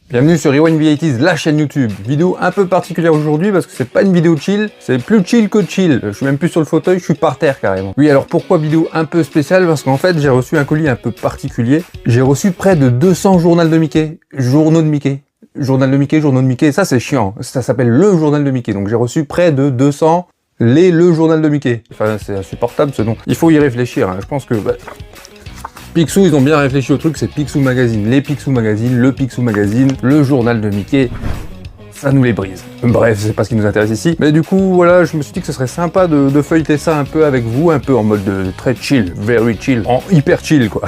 Bienvenue sur Rewind the 80s, la chaîne YouTube. Vidéo un peu particulière aujourd'hui parce que c'est pas une vidéo chill, c'est plus chill que chill. Je suis même plus sur le fauteuil, je suis par terre carrément. Oui, alors pourquoi vidéo un peu spéciale? Parce qu'en fait, j'ai reçu un colis un peu particulier. J'ai reçu près de 200 journaux de Mickey. Journaux de Mickey. Journal de Mickey, journaux de Mickey. Ça, c'est chiant. Ça s'appelle le journal de Mickey. Donc j'ai reçu près de 200 le journal de Mickey. Enfin, c'est insupportable ce nom. Il faut y réfléchir. Hein. Je pense que... Picsou, ils ont bien réfléchi au truc, c'est Picsou Magazine, les Picsou Magazine, le Picsou Magazine, le journal de Mickey, ça nous les brise. Bref, c'est pas ce qui nous intéresse ici. Mais du coup, voilà, je me suis dit que ce serait sympa de feuilleter ça un peu avec vous, un peu en mode très chill, very chill, en hyper chill quoi.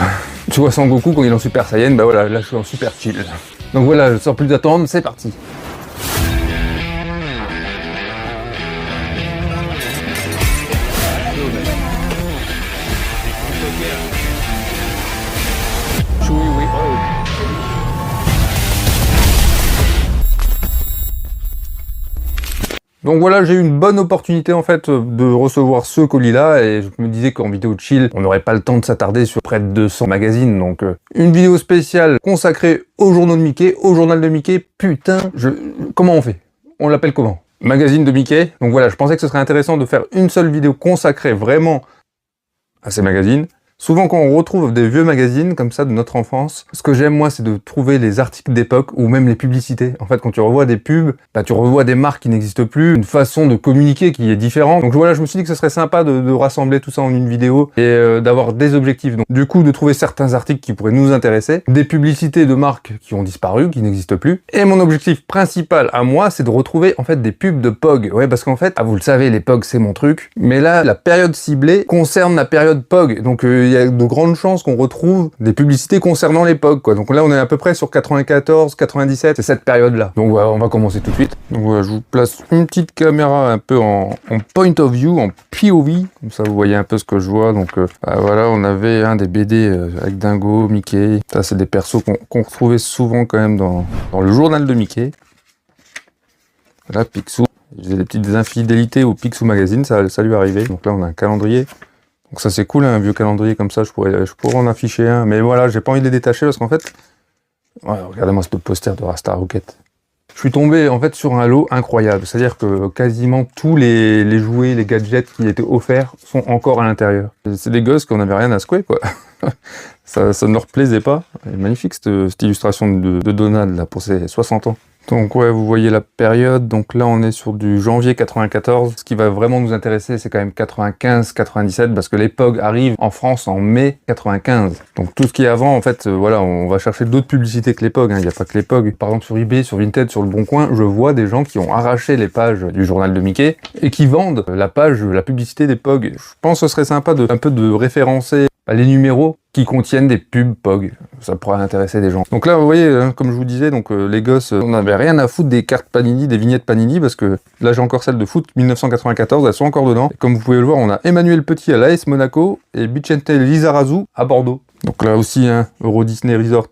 Tu vois Sangoku quand il est en Super Saiyan, bah voilà, là je suis en super chill. Donc voilà, sans plus d'attendre, c'est parti. Donc voilà, j'ai eu une bonne opportunité en fait de recevoir ce colis-là et je me disais qu'en vidéo chill, on n'aurait pas le temps de s'attarder sur près de 200 magazines. Donc une vidéo spéciale consacrée aux journaux de Mickey, au journal de Mickey. Putain, comment on fait? On l'appelle comment? Magazine de Mickey. Donc voilà, je pensais que ce serait intéressant de faire une seule vidéo consacrée vraiment à ces magazines. Souvent quand on retrouve des vieux magazines comme ça de notre enfance, ce que j'aime moi c'est de trouver les articles d'époque ou même les publicités. En fait quand tu revois des pubs, bah, tu revois des marques qui n'existent plus, une façon de communiquer qui est différente. Donc voilà, je me suis dit que ce serait sympa de rassembler tout ça en une vidéo et d'avoir des objectifs. Donc du coup de trouver certains articles qui pourraient nous intéresser, des publicités de marques qui ont disparu, qui n'existent plus. Et mon objectif principal à moi c'est de retrouver en fait des pubs de POG. Ouais parce qu'en fait, vous le savez les POG c'est mon truc, mais là la période ciblée concerne la période POG. Donc il y a de grandes chances qu'on retrouve des publicités concernant l'époque, quoi. Donc là, on est à peu près sur 94, 97, c'est cette période-là. Donc voilà, on va commencer tout de suite. Donc voilà, je vous place une petite caméra un peu en point of view, en POV, comme ça vous voyez un peu ce que je vois. Donc voilà, on avait un des BD avec Dingo, Mickey. Ça, c'est des persos qu'on retrouvait souvent quand même dans le journal de Mickey. Là, Picsou. Il faisait des petites infidélités au Picsou Magazine, ça lui arrivait. Donc là, on a un calendrier. Donc ça c'est cool, hein, un vieux calendrier comme ça, je pourrais en afficher un, mais voilà, j'ai pas envie de les détacher parce qu'en fait, ouais, regardez-moi ce poster de Rasta Rocket. Je suis tombé en fait sur un lot incroyable, c'est-à-dire que quasiment tous les jouets, les gadgets qui étaient offerts sont encore à l'intérieur. C'est des gosses qu'on avait rien à secouer quoi. ça ne leur plaisait pas. Elle est magnifique cette illustration de Donald là pour ses 60 ans. Donc ouais, vous voyez la période, donc là on est sur du janvier 94. Ce qui va vraiment nous intéresser, c'est quand même 95-97, parce que les POG arrivent en France en mai 95. Donc tout ce qui est avant, en fait, voilà, on va chercher d'autres publicités que les POG, hein. Il n'y a pas que les POG. Par exemple sur eBay, sur Vinted, sur Le Bon Coin, je vois des gens qui ont arraché les pages du journal de Mickey et qui vendent la publicité des POG. Je pense que ce serait sympa un peu de référencer les numéros qui contiennent des pubs POG. Ça pourrait intéresser des gens. Donc là, vous voyez, hein, comme je vous disais, donc les gosses, on n'avait rien à foutre des cartes Panini, des vignettes Panini, parce que là, j'ai encore celles de foot 1994, elles sont encore dedans. Et comme vous pouvez le voir, on a Emmanuel Petit à l'AS Monaco et Vicente Lizarazu à Bordeaux. Donc là aussi, hein, Euro Disney Resort.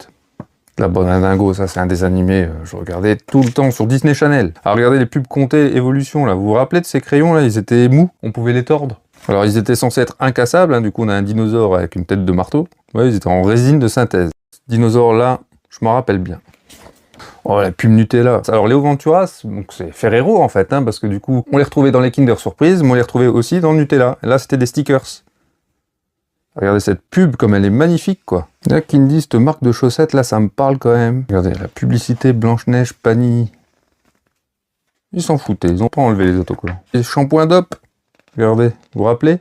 La bonne Dingo, ça c'est un des animés, je regardais tout le temps sur Disney Channel. Alors regardez les pubs Comté Evolution, là, vous vous rappelez de ces crayons là, ils étaient mous, on pouvait les tordre. Alors ils étaient censés être incassables, hein, du coup on a un dinosaure avec une tête de marteau. Ouais, ils étaient en résine de synthèse. Ce dinosaure là, je m'en rappelle bien. Oh la pub Nutella. Alors Léo Venturas, donc c'est Ferrero en fait, hein, parce que du coup on les retrouvait dans les Kinder Surprise, mais on les retrouvait aussi dans le Nutella. Et là c'était des stickers. Regardez cette pub comme elle est magnifique quoi. Là Kindy, cette marque de chaussettes là, ça me parle quand même. Regardez la publicité Blanche-Neige, Panini. Ils s'en foutaient, ils ont pas enlevé les autocollants. Et shampoing Dop. Regardez, vous vous rappelez?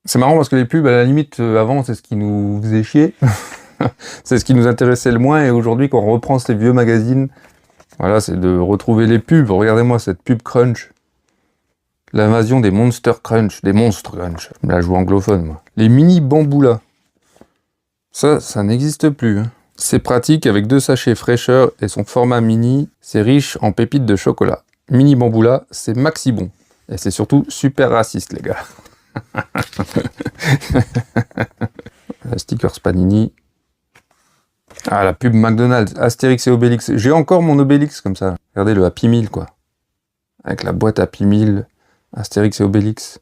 C'est marrant parce que les pubs, à la limite, avant, c'est ce qui nous faisait chier. C'est ce qui nous intéressait le moins. Et aujourd'hui, quand on reprend ces vieux magazines, voilà, c'est de retrouver les pubs. Regardez-moi cette pub Crunch. L'invasion des Monster Crunch. Des Monstres Crunch. Là, je joue anglophone, moi. Les mini bamboulas. Ça n'existe plus. Hein. C'est pratique avec 2 sachets fraîcheur et son format mini. C'est riche en pépites de chocolat. Mini bamboula, c'est maxi bon. Et c'est surtout super raciste, les gars. La stickers Panini. Ah, la pub McDonald's, Astérix et Obélix. J'ai encore mon Obélix comme ça. Regardez le Happy Meal, quoi. Avec la boîte Happy Meal, Astérix et Obélix.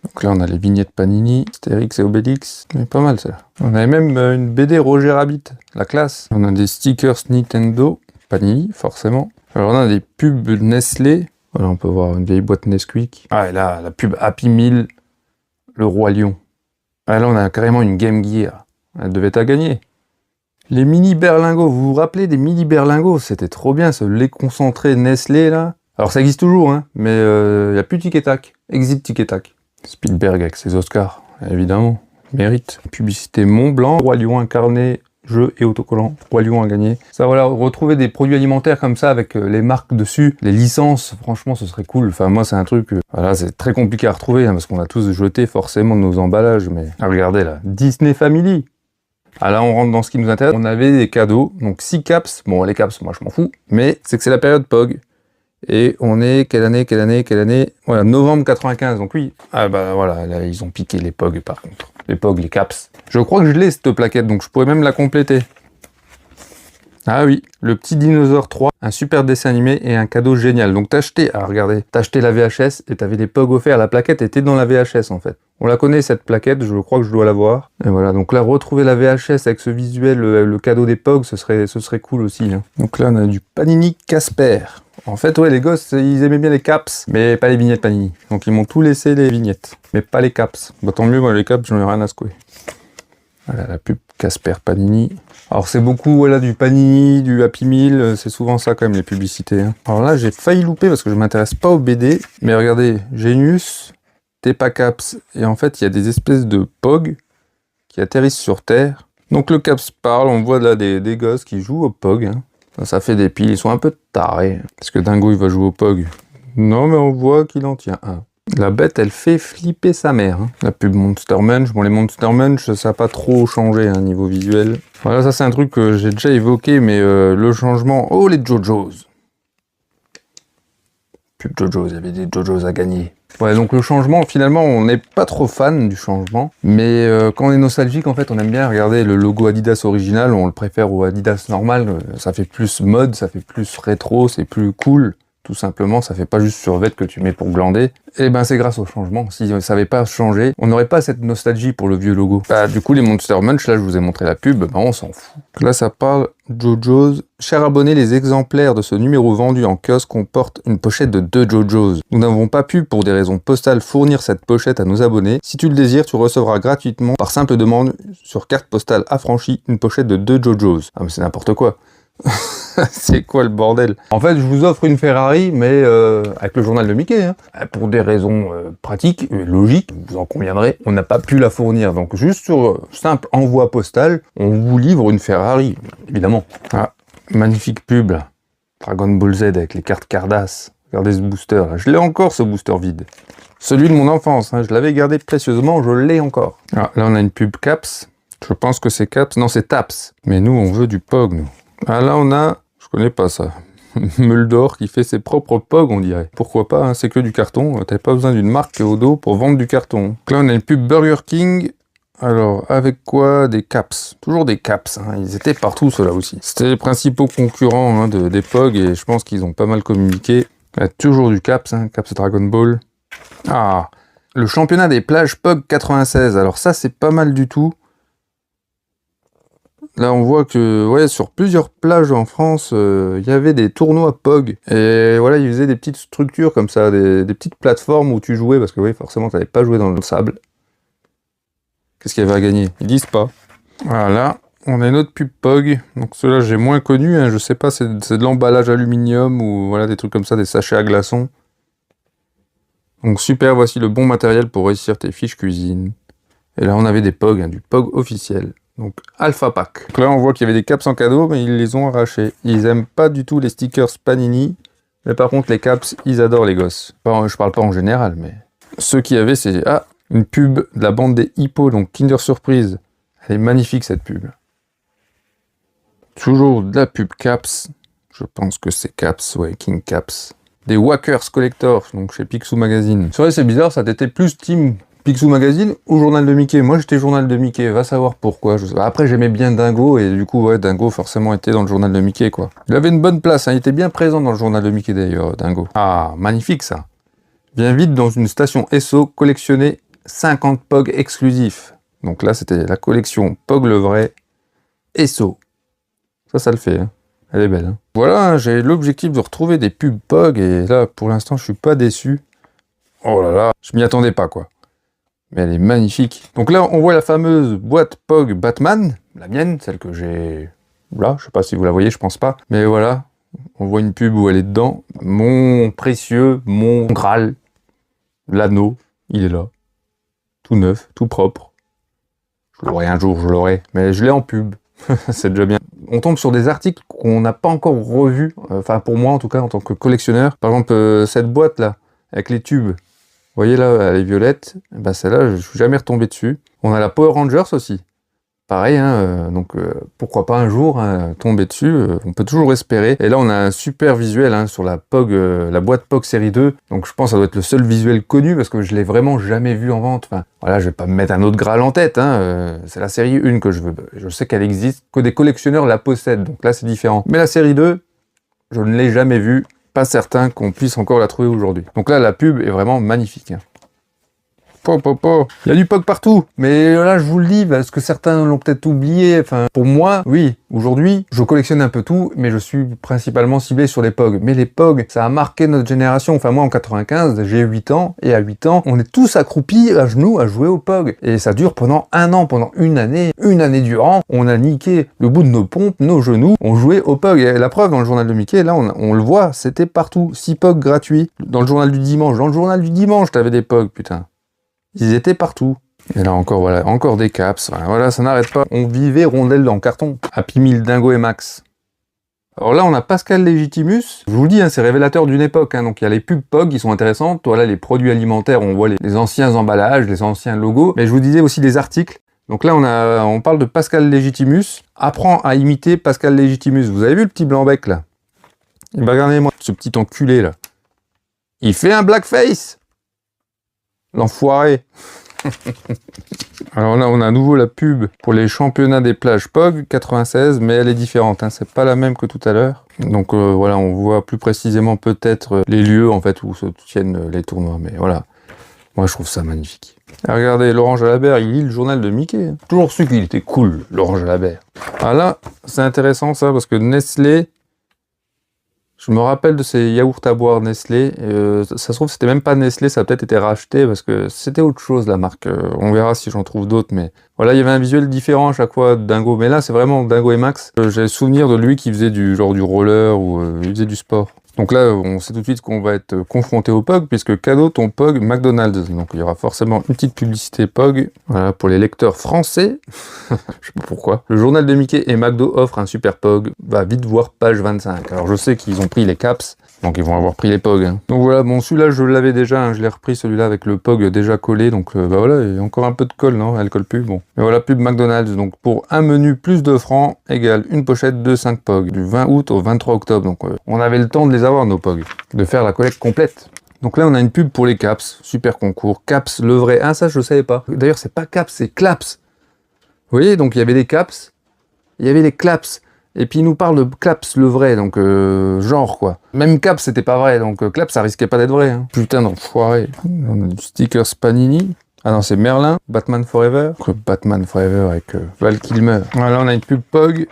Donc là, on a les vignettes Panini, Astérix et Obélix. Mais pas mal, ça. On avait même une BD Roger Rabbit, la classe. On a des stickers Nintendo, Panini, forcément. Alors on a des pubs Nestlé. Voilà, on peut voir une vieille boîte Nesquik. Ah, et là, la pub Happy Meal, le Roi Lion. Ah, là, on a carrément une Game Gear. Elle devait être à gagner. Les mini berlingots, vous vous rappelez des mini berlingots? C'était trop bien, ce lait concentré Nestlé, là. Alors ça existe toujours, hein, mais il n'y a plus Tic et Tac. Exit Tic et Tac. Spielberg avec ses Oscars, évidemment. Mérite. Publicité Montblanc, Roi Lion incarné, jeu et autocollant. Roi Lion a gagné. Ça, voilà, retrouver des produits alimentaires comme ça avec les marques dessus, les licences, franchement, ce serait cool. Enfin, moi, c'est un truc, voilà, c'est très compliqué à retrouver, hein, parce qu'on a tous jeté forcément nos emballages, mais... Ah, regardez, là, Disney Family. Ah, là, on rentre dans ce qui nous intéresse. On avait des cadeaux, donc 6 caps. Bon, les caps, moi, je m'en fous. Mais c'est que c'est la période POG. Et on est, quelle année? Voilà, novembre 95, donc oui. Ah bah voilà, là, ils ont piqué les POG, par contre. Les POG, les caps. Je crois que je l'ai, cette plaquette, donc je pourrais même la compléter. Ah oui, le petit dinosaure 3, un super dessin animé et un cadeau génial. Donc t'achetais, ah regardez, t'achetais la VHS et t'avais les POG offerts. La plaquette était dans la VHS en fait. On la connaît cette plaquette, je crois que je dois l'avoir. Et voilà, donc là retrouver la VHS avec ce visuel, le cadeau des POG, ce serait cool aussi. Hein. Donc là on a du Panini Casper. En fait ouais, les gosses ils aimaient bien les caps, mais pas les vignettes Panini. Donc ils m'ont tout laissé les vignettes, mais pas les caps. Bah tant mieux, moi les caps j'en ai rien à secouer. Voilà la pub Casper Panini. Alors c'est beaucoup voilà, du Panini, du Happy Meal, c'est souvent ça quand même les publicités. Hein. Alors là j'ai failli louper parce que je m'intéresse pas aux BD, mais regardez, Genius, Tepa Caps, et en fait il y a des espèces de POG qui atterrissent sur Terre. Donc le Caps parle, on voit là des gosses qui jouent au POG. Hein. Ça fait des piles, ils sont un peu tarés. Parce que Dingo il va jouer au POG. Non mais on voit qu'il en tient un. La bête, elle fait flipper sa mère. Hein. La pub Monster Munch. Bon, les Monster Munch, ça n'a pas trop changé, hein, niveau visuel. Voilà, ça c'est un truc que j'ai déjà évoqué, mais le changement... Oh, les JoJo's. Pub JoJo's, il y avait des JoJo's à gagner. Ouais, donc le changement, finalement, on n'est pas trop fan du changement. Mais quand on est nostalgique, en fait, on aime bien regarder le logo Adidas original. On le préfère au Adidas normal. Ça fait plus mode, ça fait plus rétro, c'est plus cool. Tout simplement, ça fait pas juste survêt que tu mets pour glander. Et ben c'est grâce au changement. Si ça n'avait pas changé, on n'aurait pas cette nostalgie pour le vieux logo. Bah du coup les Monster Munch, là je vous ai montré la pub, bah on s'en fout. Là ça parle JoJo's. Chers abonnés, les exemplaires de ce numéro vendu en kiosque comportent une pochette de 2 JoJo's. Nous n'avons pas pu, pour des raisons postales, fournir cette pochette à nos abonnés. Si tu le désires, tu recevras gratuitement, par simple demande, sur carte postale affranchie, une pochette de 2 JoJo's. Ah mais c'est n'importe quoi. C'est quoi le bordel? En fait, je vous offre une Ferrari, mais avec le journal de Mickey. Hein. Pour des raisons pratiques, logiques, vous en conviendrez, on n'a pas pu la fournir. Donc juste sur simple envoi postal, on vous livre une Ferrari, évidemment. Ah, magnifique pub, là. Dragon Ball Z avec les cartes Cardass. Regardez ce booster, là. Je l'ai encore, ce booster vide. Celui de mon enfance, hein. Je l'avais gardé précieusement, je l'ai encore. Ah, là, on a une pub Caps. Je pense que c'est Caps. Non, c'est Taps. Mais nous, on veut du POG, nous. Ah là on a, je connais pas ça, Muldor qui fait ses propres POG on dirait. Pourquoi pas, hein, c'est que du carton, t'avais pas besoin d'une marque au dos pour vendre du carton. Donc là on a une pub Burger King, alors avec quoi? Des caps, toujours des caps, hein. Ils étaient partout ceux-là aussi. C'était les principaux concurrents hein, des POG et je pense qu'ils ont pas mal communiqué. Il y a toujours du caps, hein, Caps Dragon Ball. Ah, le championnat des plages POG 96, alors ça c'est pas mal du tout. Là, on voit que, ouais, sur plusieurs plages en France, il y avait des tournois POG. Et voilà, ils faisaient des petites structures comme ça, des petites plateformes où tu jouais, parce que oui, forcément, tu n'avais pas joué dans le sable. Qu'est-ce qu'il y avait à gagner? Ils disent pas. Voilà, on a une autre pub POG. Donc ceux-là, j'ai moins connu, hein, je sais pas, c'est de l'emballage aluminium ou voilà, des trucs comme ça, des sachets à glaçons. Donc super, voici le bon matériel pour réussir tes fiches cuisine. Et là, on avait des POG, hein, du POG officiel. Donc Alpha Pack. Donc là on voit qu'il y avait des caps en cadeau, mais ils les ont arrachés. Ils aiment pas du tout les stickers Panini, mais par contre les caps, ils adorent les gosses. Enfin, je parle pas en général, mais ceux qui avaient, c'est une pub de la bande des hippos, donc Kinder Surprise. Elle est magnifique cette pub. Toujours de la pub Caps. Je pense que c'est Caps, ouais, King Caps. Des Wackers Collector, donc chez Picsou Magazine. C'est vrai, c'est bizarre, ça t'était plus team Picsou Magazine ou Journal de Mickey? Moi j'étais Journal de Mickey, va savoir pourquoi. Après j'aimais bien Dingo et du coup ouais, Dingo forcément était dans le Journal de Mickey quoi. Il avait une bonne place, hein. Il était bien présent dans le Journal de Mickey d'ailleurs, Dingo. Ah, magnifique ça. Viens vite dans une station Esso collectionner 50 POG exclusifs. Donc là, c'était la collection POG le vrai, ESSO. Ça le fait, hein. Elle est belle. Hein. Voilà, j'ai l'objectif de retrouver des pubs POG, et là, pour l'instant, je suis pas déçu. Oh là là, je m'y attendais pas, quoi. Mais elle est magnifique. Donc là, on voit la fameuse boîte POG Batman, la mienne, celle que j'ai... Là, je sais pas si vous la voyez, je pense pas. Mais voilà, on voit une pub où elle est dedans. Mon précieux, mon Graal, l'anneau, il est là. Tout neuf, tout propre. Je l'aurai un jour, je l'aurai. Mais je l'ai en pub. C'est déjà bien. On tombe sur des articles qu'on n'a pas encore revus. Enfin, pour moi, en tout cas, en tant que collectionneur. Par exemple, cette boîte-là, avec les tubes. Vous voyez là, elle est violette. Ben, celle-là, je suis jamais retombé dessus. On a la Power Rangers aussi. Pareil, hein, donc pourquoi pas un jour hein, tomber dessus, on peut toujours espérer. Et là, on a un super visuel hein, sur la POG, la boîte POG série 2. Donc je pense que ça doit être le seul visuel connu parce que je l'ai vraiment jamais vu en vente. Enfin, voilà, je vais pas me mettre un autre Graal en tête. Hein, c'est la série 1 que je veux. Je sais qu'elle existe, que des collectionneurs la possèdent. Donc là, c'est différent. Mais la série 2, je ne l'ai jamais vue. Pas certain qu'on puisse encore la trouver aujourd'hui. Donc là, la pub est vraiment magnifique. Hein. Il y a du POG partout, mais là je vous le dis parce que certains l'ont peut-être oublié. Enfin, pour moi, oui, aujourd'hui, je collectionne un peu tout, mais je suis principalement ciblé sur les POG. Mais les POG, ça a marqué notre génération. Enfin, moi en 95, j'ai 8 ans, et à 8 ans, on est tous accroupis à genoux à jouer au POG. Et ça dure pendant un an, pendant une année durant, on a niqué le bout de nos pompes, nos genoux, on jouait au POG. Et la preuve, dans le journal de Mickey, là, on le voit, c'était partout. 6 POG gratuits. Dans le journal du dimanche, t'avais des POG, putain. Ils étaient partout. Et là encore, voilà, encore des caps. Voilà, ça n'arrête pas. On vivait rondelle en carton. Happy Meal, Dingo et Max. Alors là, on a Pascal Légitimus. Je vous le dis, hein, c'est révélateur d'une époque. Hein, donc il y a les pubs POG qui sont intéressantes. Voilà, les produits alimentaires, on voit les anciens emballages, les anciens logos. Mais je vous disais aussi des articles. Donc là, on parle de Pascal Légitimus. Apprends à imiter Pascal Légitimus. Vous avez vu le petit blanc-bec, là? Et ben regardez-moi, ce petit enculé, là. Il fait un blackface. L'enfoiré. Alors là, on a à nouveau la pub pour les championnats des plages POG 96, mais elle est différente, hein, c'est pas la même que tout à l'heure. Donc voilà, on voit plus précisément peut-être les lieux en fait où se tiennent les tournois, mais voilà. Moi, je trouve ça magnifique. Et regardez, Laurent Jalabert, il lit le journal de Mickey. Toujours su qu'il était cool, Laurent Jalabert. Ah là, c'est intéressant ça, parce que Nestlé... Je me rappelle de ces yaourts à boire Nestlé. Ça se trouve, c'était même pas Nestlé, ça a peut-être été racheté parce que c'était autre chose la marque. On verra si j'en trouve d'autres, mais voilà, il y avait un visuel différent à chaque fois de Dingo. Mais là, c'est vraiment Dingo et Max. J'ai le souvenir de lui qui faisait du roller ou il faisait du sport. Donc là, on sait tout de suite qu'on va être confronté au POG, puisque cadeau ton POG McDonald's. Donc il y aura forcément une petite publicité POG. Voilà, pour les lecteurs français. Je sais pas pourquoi. Le journal de Mickey et McDo offre un super POG. Va vite voir page 25. Alors je sais qu'ils ont pris les caps, donc ils vont avoir pris les POG. Hein. Donc voilà, bon celui-là je l'avais déjà, hein, je l'ai repris celui-là avec le POG déjà collé. Donc bah voilà, il y a encore un peu de colle, non? Elle colle plus, bon. Mais voilà, pub McDonald's. Donc pour un menu plus de francs égale une pochette de 5 POG. Du 20 août au 23 octobre. Donc on avait le temps de les avoir nos POG. De faire la collecte complète. Donc là on a une pub pour les caps. Super concours. Caps le vrai. Ah ça je savais pas. D'ailleurs c'est pas caps, c'est claps. Vous voyez, donc il y avait des caps. Il y avait les claps. Et puis il nous parle de Claps le vrai, donc genre quoi. Même Caps c'était pas vrai, donc Claps ça risquait pas d'être vrai. Hein. Putain d'enfoiré. On a du sticker Panini. Ah non c'est Merlin, Batman Forever. Batman Forever avec Val Kilmer. Voilà on a une pub POG.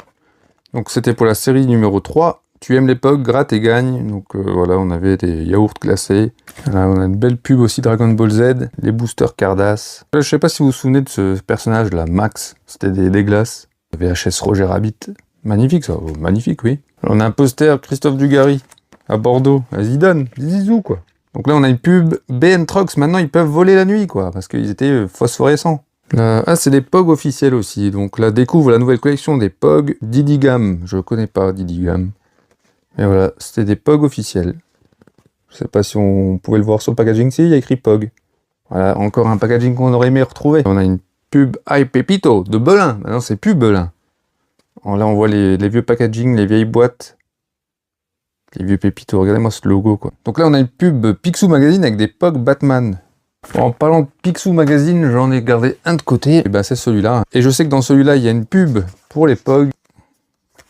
Donc c'était pour la série numéro 3. Tu aimes les POG, gratte et gagne. Donc voilà on avait des yaourts glacés. Là on a une belle pub aussi Dragon Ball Z. Les boosters Cardass. Je sais pas si vous vous souvenez de ce personnage là, Max. C'était des glaces. VHS Roger Rabbit. Magnifique ça, oh, magnifique oui. On a un poster Christophe Dugarry à Bordeaux, à Zidane, Zizou quoi. Donc là on a une pub BN Trucks, maintenant ils peuvent voler la nuit quoi, parce qu'ils étaient phosphorescents. Là, ah c'est des POG officiels aussi, donc là découvre la nouvelle collection des POG Didygam. Je connais pas Didygam. Et voilà, c'était des POG officiels. Je sais pas si on pouvait le voir sur le packaging, si il y a écrit POG. Voilà, encore un packaging qu'on aurait aimé retrouver. On a une pub Hi Pepito de Belin, maintenant c'est plus Belin. Là, on voit les vieux packaging, les vieilles boîtes. Les vieux pépitos. Regardez-moi ce logo, quoi. Donc là, on a une pub Picsou Magazine avec des POG Batman. Bon, en parlant de Picsou Magazine, j'en ai gardé un de côté. Et ben, c'est celui-là. Et je sais que dans celui-là, il y a une pub pour les POG.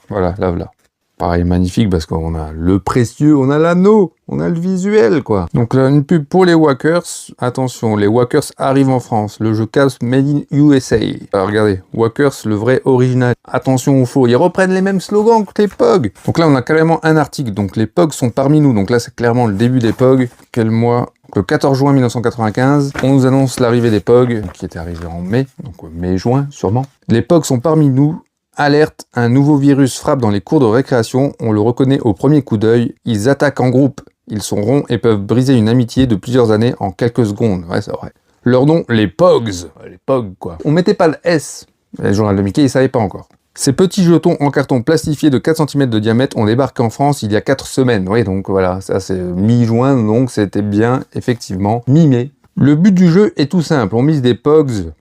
Voilà, là, voilà. Pareil, magnifique, parce qu'on a le précieux, on a l'anneau, on a le visuel, quoi. Donc là, une pub pour les Walkers. Attention, les Walkers arrivent en France. Le jeu Cavs Made in USA. Alors, regardez, Walkers, le vrai original. Attention aux faux, ils reprennent les mêmes slogans que les POG. Donc là, on a carrément un article. Donc les POG sont parmi nous. Donc là, c'est clairement le début des POG. Quel mois? Le 14 juin 1995, on nous annonce l'arrivée des POG, qui était arrivé en mai, donc mai-juin sûrement. Les POG sont parmi nous. Alerte, un nouveau virus frappe dans les cours de récréation, on le reconnaît au premier coup d'œil, ils attaquent en groupe, ils sont ronds et peuvent briser une amitié de plusieurs années en quelques secondes, ouais c'est vrai. Leur nom, les POGs, les POG quoi. On mettait pas le S, le journal de Mickey, ils savaient pas encore. Ces petits jetons en carton plastifié de 4 cm de diamètre ont débarqué en France il y a 4 semaines, oui donc voilà, ça c'est mi-juin, donc c'était bien effectivement mi-mai. Le but du jeu est tout simple, on mise des POGs,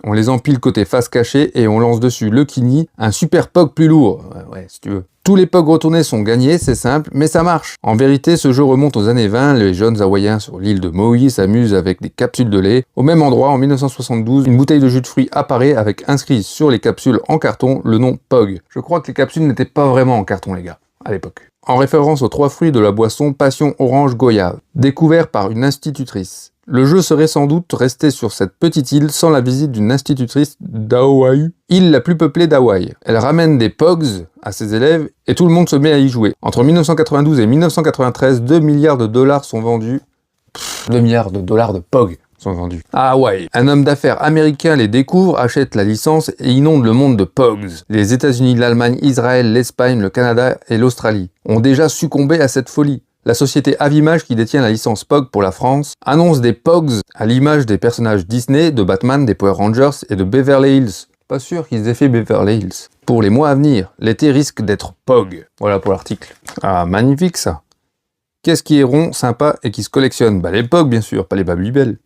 on les empile côté face cachée et on lance dessus le Kini, un super POG plus lourd. Ouais, si tu veux. Tous les POG retournés sont gagnés, c'est simple, mais ça marche. En vérité, ce jeu remonte aux années 20, les jeunes Hawaïens sur l'île de Maui s'amusent avec des capsules de lait. Au même endroit, en 1972, une bouteille de jus de fruits apparaît avec inscrit sur les capsules en carton le nom POG. Je crois que les capsules n'étaient pas vraiment en carton, les gars, à l'époque. En référence aux 3 fruits de la boisson Passion Orange Goyave, découvert par une institutrice. Le jeu serait sans doute resté sur cette petite île sans la visite d'une institutrice d'Hawaï, île la plus peuplée d'Hawaï. Elle ramène des POGs à ses élèves et tout le monde se met à y jouer. Entre 1992 et 1993, 2 milliards de dollars sont vendus. 2 milliards de dollars de POG sont vendus à Hawaï. Un homme d'affaires américain les découvre, achète la licence et inonde le monde de POGs. Les États-Unis, l'Allemagne, Israël, l'Espagne, le Canada et l'Australie ont déjà succombé à cette folie. La société Avimage, qui détient la licence POG pour la France, annonce des POGs à l'image des personnages Disney, de Batman, des Power Rangers et de Beverly Hills. Pas sûr qu'ils aient fait Beverly Hills. Pour les mois à venir, l'été risque d'être POG. Voilà pour l'article. Ah, magnifique ça. Qu'est-ce qui est rond, sympa et qui se collectionne? Bah les POG bien sûr, pas les Babybel.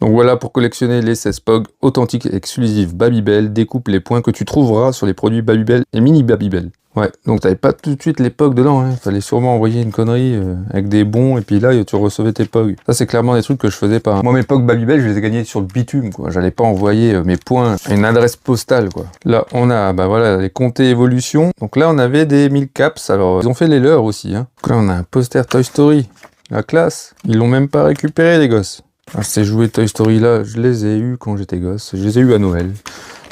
Donc voilà pour collectionner les 16 POG authentiques et exclusifs Babybel. Découpe les points que tu trouveras sur les produits Babybel et mini Babybel. Ouais, donc t'avais pas tout de suite les POG dedans, hein. Fallait sûrement envoyer une connerie avec des bons, et puis là, tu recevais tes POG. Ça, c'est clairement des trucs que je faisais pas. Moi, mes POG Babybel, je les ai gagnés sur le bitume, quoi. J'allais pas envoyer mes points à une adresse postale, quoi. Là, on a, bah voilà, les comtés évolution. Donc là, on avait des 1000 caps, alors ils ont fait les leurs aussi, hein. Donc là, on a un poster Toy Story. La classe. Ils l'ont même pas récupéré, les gosses. Ah, ces jouets Toy Story là, je les ai eus quand j'étais gosse. Je les ai eus à Noël.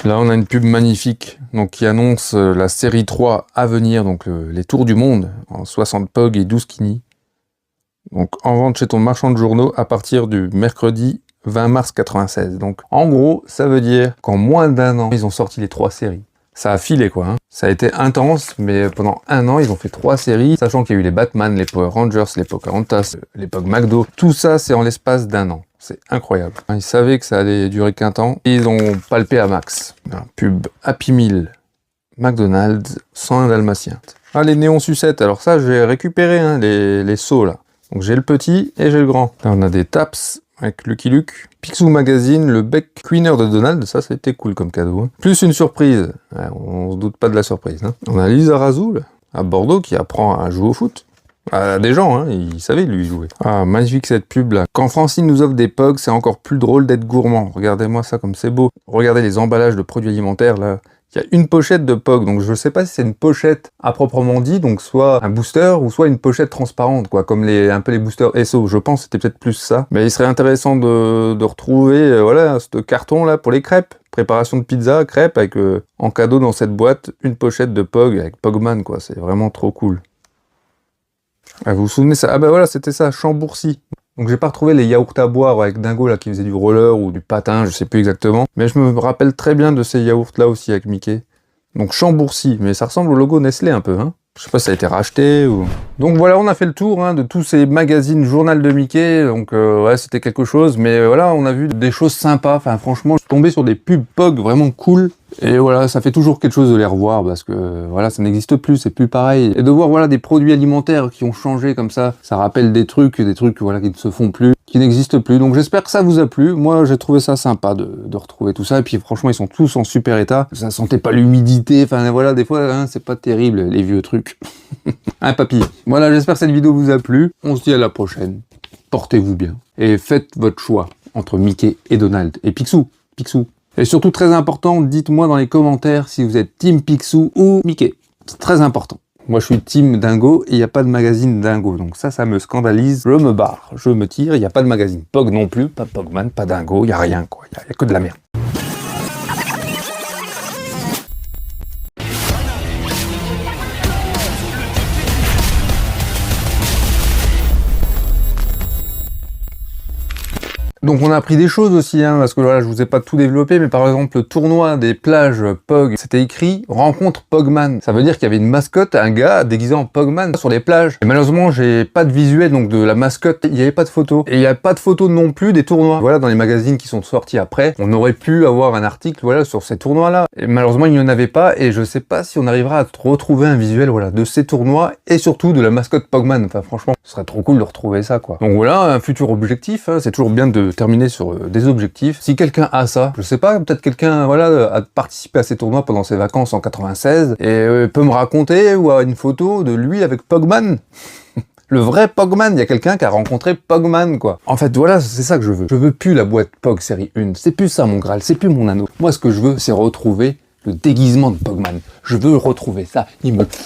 Là, on a une pub magnifique donc, qui annonce la série 3 à venir, donc les Tours du Monde, en 60 POG et 12 Kini. Donc, en vente chez ton marchand de journaux à partir du mercredi 20 mars 96. Donc, en gros, ça veut dire qu'en moins d'1 an, ils ont sorti les 3 séries. Ça a filé, quoi. Hein. Ça a été intense, mais pendant 1 an, ils ont fait 3 séries, sachant qu'il y a eu les Batman, les Power Rangers, les Pocahontas, les POG McDo. Tout ça, c'est en l'espace d'1 an. C'est incroyable. Ils savaient que ça allait durer qu'un temps. Et ils ont palpé à max. Un pub Happy Meal, McDonald's, 101 Dalmatien. Ah, les néons sucettes. Alors ça, j'ai récupéré hein, les seaux, là. Donc j'ai le petit et j'ai le grand. Là, on a des Taps avec Lucky Luke. Picsou Magazine, le bec Queener de Donald. Ça, c'était cool comme cadeau. Hein. Plus une surprise. Ouais, on se doute pas de la surprise. Hein. On a Lisa Razoul, à Bordeaux, qui apprend à jouer au foot. Des gens, hein, ils savaient lui jouer. Ah, magnifique cette pub là. Quand Francine nous offre des POG, c'est encore plus drôle d'être gourmand. Regardez-moi ça comme c'est beau. Regardez les emballages de produits alimentaires là. Il y a une pochette de POG, donc je sais pas si c'est une pochette à proprement dit, donc soit un booster ou soit une pochette transparente, quoi, comme un peu les boosters SO. Je pense que c'était peut-être plus ça. Mais il serait intéressant de retrouver, voilà, ce carton là pour les crêpes. Préparation de pizza, crêpes, avec en cadeau dans cette boîte, une pochette de POG avec Pogman, quoi. C'est vraiment trop cool. Ah, vous vous souvenez ça? Ah bah voilà, c'était ça, Chambourcy. Donc j'ai pas retrouvé les yaourts à boire avec Dingo là qui faisait du roller ou du patin, je sais plus exactement. Mais je me rappelle très bien de ces yaourts là aussi avec Mickey. Donc Chambourcy, mais ça ressemble au logo Nestlé un peu, hein. Je sais pas si ça a été racheté ou... Donc voilà, on a fait le tour hein, de tous ces magazines Journal de Mickey. Donc ouais, c'était quelque chose. Mais voilà, on a vu des choses sympas. Enfin franchement, je suis tombé sur des pubs POG vraiment cool. Et voilà, ça fait toujours quelque chose de les revoir parce que voilà, ça n'existe plus, c'est plus pareil. Et de voir voilà des produits alimentaires qui ont changé comme ça rappelle des trucs voilà qui ne se font plus, qui n'existent plus. Donc j'espère que ça vous a plu. Moi, j'ai trouvé ça sympa de retrouver tout ça. Et puis franchement, ils sont tous en super état. Ça sentait pas l'humidité. Enfin voilà, des fois, hein, c'est pas terrible les vieux trucs. Un papy. Voilà, j'espère que cette vidéo vous a plu. On se dit à la prochaine. Portez-vous bien et faites votre choix entre Mickey et Donald et Picsou. Et surtout, très important, dites-moi dans les commentaires si vous êtes Team Picsou ou Mickey. C'est très important. Moi, je suis team Dingo et il n'y a pas de magazine Dingo. Donc ça me scandalise. Je me barre, je me tire. Il n'y a pas de magazine Pog non plus. Pas Pogman, pas Dingo. Il n'y a rien, quoi. Il n'y a que de la merde. Donc on a appris des choses aussi, hein, parce que voilà, je vous ai pas tout développé, mais par exemple le tournoi des plages Pog, c'était écrit rencontre Pogman. Ça veut dire qu'il y avait une mascotte, un gars déguisé en Pogman sur les plages. Et malheureusement, j'ai pas de visuel donc de la mascotte, il y avait pas de photo. Et il y a pas de photo non plus des tournois. Voilà, dans les magazines qui sont sortis après, on aurait pu avoir un article voilà sur ces tournois-là. Et malheureusement, il n'y en avait pas et je sais pas si on arrivera à retrouver un visuel voilà de ces tournois et surtout de la mascotte Pogman. Enfin franchement, ce serait trop cool de retrouver ça quoi. Donc voilà, un futur objectif, hein, c'est toujours bien de terminer sur des objectifs. Si quelqu'un a ça, je sais pas, peut-être quelqu'un voilà a participé à ces tournois pendant ses vacances en 96 et peut me raconter ou a une photo de lui avec Pogman. Le vrai Pogman, il y a quelqu'un qui a rencontré Pogman, quoi. En fait, voilà, c'est ça que je veux. Je veux plus la boîte Pog série 1. C'est plus ça mon Graal, c'est plus mon anneau. Moi, ce que je veux, c'est retrouver le déguisement de Pogman. Je veux retrouver ça. Il me faut